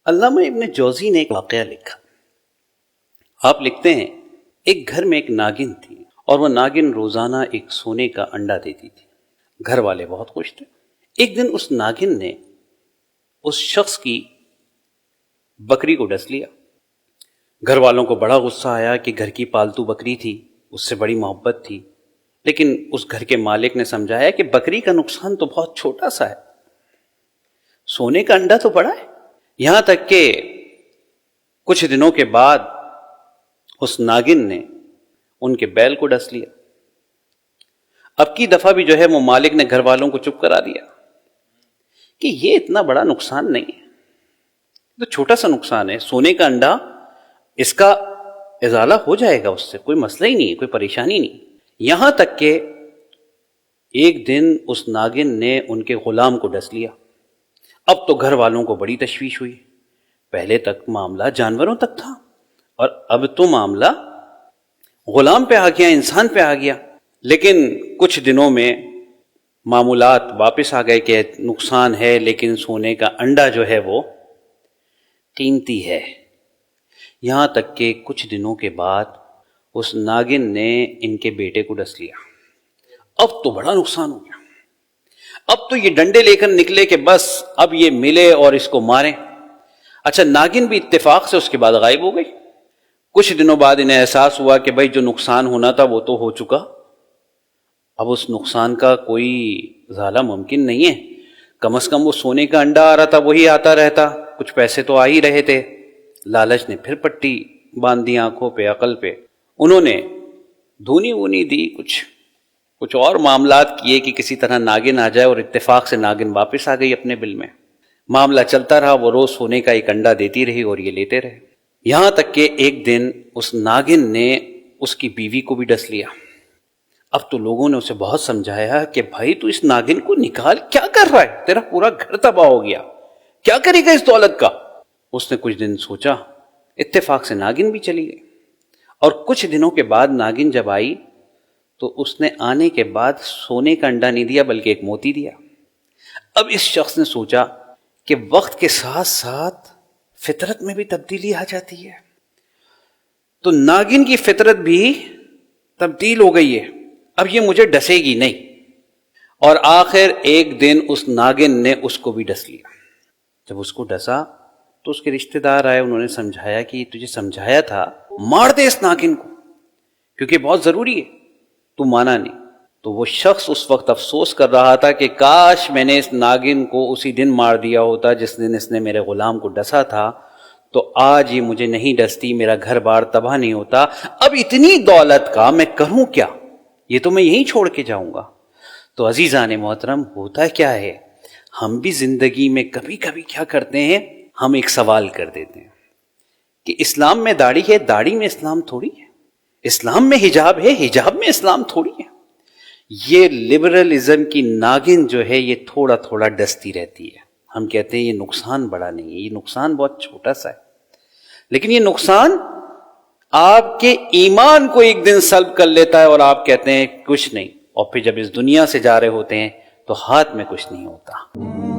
علامہ ابن جوزی نے ایک واقعہ لکھا. آپ لکھتے ہیں ایک گھر میں ایک ناگن تھی اور وہ ناگن روزانہ ایک سونے کا انڈا دیتی تھی. گھر والے بہت خوش تھے. ایک دن اس ناگن نے اس شخص کی بکری کو ڈس لیا. گھر والوں کو بڑا غصہ آیا کہ گھر کی پالتو بکری تھی، اس سے بڑی محبت تھی، لیکن اس گھر کے مالک نے سمجھایا کہ بکری کا نقصان تو بہت چھوٹا سا ہے، سونے کا انڈا تو بڑا ہے. یہاں تک کہ کچھ دنوں کے بعد اس ناگن نے ان کے بیل کو ڈس لیا. اب کی دفعہ بھی جو ہے وہ مالک نے گھر والوں کو چپ کرا دیا کہ یہ اتنا بڑا نقصان نہیں ہے، تو چھوٹا سا نقصان ہے، سونے کا انڈا، اس کا ازالہ ہو جائے گا، اس سے کوئی مسئلہ ہی نہیں ہے، کوئی پریشانی نہیں. یہاں تک کہ ایک دن اس ناگن نے ان کے غلام کو ڈس لیا. اب تو گھر والوں کو بڑی تشویش ہوئی. پہلے تک معاملہ جانوروں تک تھا اور اب تو معاملہ غلام پہ آ گیا، انسان پہ آ گیا. لیکن کچھ دنوں میں معمولات واپس آ گئے کہ نقصان ہے لیکن سونے کا انڈا جو ہے وہ قیمتی ہے. یہاں تک کہ کچھ دنوں کے بعد اس ناگن نے ان کے بیٹے کو ڈس لیا. اب تو بڑا نقصان ہو گیا. اب تو یہ ڈنڈے لے کر نکلے کہ بس اب یہ ملے اور اس کو ماریں. اچھا، ناگن بھی اتفاق سے اس کے بعد غائب ہو گئی. کچھ دنوں بعد انہیں احساس ہوا کہ بھائی جو نقصان ہونا تھا وہ تو ہو چکا، اب اس نقصان کا کوئی ازالہ ممکن نہیں ہے. کم از کم وہ سونے کا انڈا آ رہا تھا وہی آتا رہتا، کچھ پیسے تو آ ہی رہے تھے. لالچ نے پھر پٹی باندھ دی آنکھوں پہ، عقل پہ. انہوں نے دھونی وونی دی، کچھ اور معاملات کیے کہ کسی طرح ناگن آ جائے، اور اتفاق سے ناگن واپس آ گئی اپنے بل میں. معاملہ چلتا رہا، وہ روز سونے کا ایک انڈا دیتی رہی اور یہ لیتے رہے. یہاں تک کہ ایک دن اس ناگن نے اس کی بیوی کو بھی ڈس لیا. اب تو لوگوں نے اسے بہت سمجھایا کہ بھائی تو اس ناگن کو نکال، کیا کر رہا ہے، تیرا پورا گھر تباہ ہو گیا، کیا کرے گا اس دولت کا. اس نے کچھ دن سوچا، اتفاق سے ناگن بھی چلی گئی. اور کچھ دنوں کے بعد ناگن جب آئی تو اس نے آنے کے بعد سونے کا انڈا نہیں دیا بلکہ ایک موتی دیا. اب اس شخص نے سوچا کہ وقت کے ساتھ ساتھ فطرت میں بھی تبدیلی آ جاتی ہے، تو ناگن کی فطرت بھی تبدیل ہو گئی ہے، اب یہ مجھے ڈسے گی نہیں. اور آخر ایک دن اس ناگن نے اس کو بھی ڈس لیا. جب اس کو ڈسا تو اس کے رشتہ دار آئے، انہوں نے سمجھایا کہ تجھے سمجھایا تھا مار دے اس ناگن کو کیونکہ بہت ضروری ہے، تو مانا نہیں. تو وہ شخص اس وقت افسوس کر رہا تھا کہ کاش میں نے اس ناگن کو اسی دن مار دیا ہوتا جس دن اس نے میرے غلام کو ڈسا تھا، تو آج یہ مجھے نہیں ڈستی، میرا گھر بار تباہ نہیں ہوتا. اب اتنی دولت کا میں کروں کیا، یہ تو میں یہیں چھوڑ کے جاؤں گا. تو عزیزان محترم، ہوتا کیا ہے، ہم بھی زندگی میں کبھی کبھی کیا کرتے ہیں، ہم ایک سوال کر دیتے ہیں کہ اسلام میں داڑھی ہے، داڑھی میں اسلام تھوڑی ہے. اسلام میں حجاب ہے، حجاب میں اسلام تھوڑی ہے. یہ لبرلزم کی ناگن جو ہے یہ تھوڑا تھوڑا ڈستی رہتی ہے. ہم کہتے ہیں یہ نقصان بڑا نہیں ہے، یہ نقصان بہت چھوٹا سا ہے، لیکن یہ نقصان آپ کے ایمان کو ایک دن سلب کر لیتا ہے اور آپ کہتے ہیں کچھ نہیں، اور پھر جب اس دنیا سے جا رہے ہوتے ہیں تو ہاتھ میں کچھ نہیں ہوتا.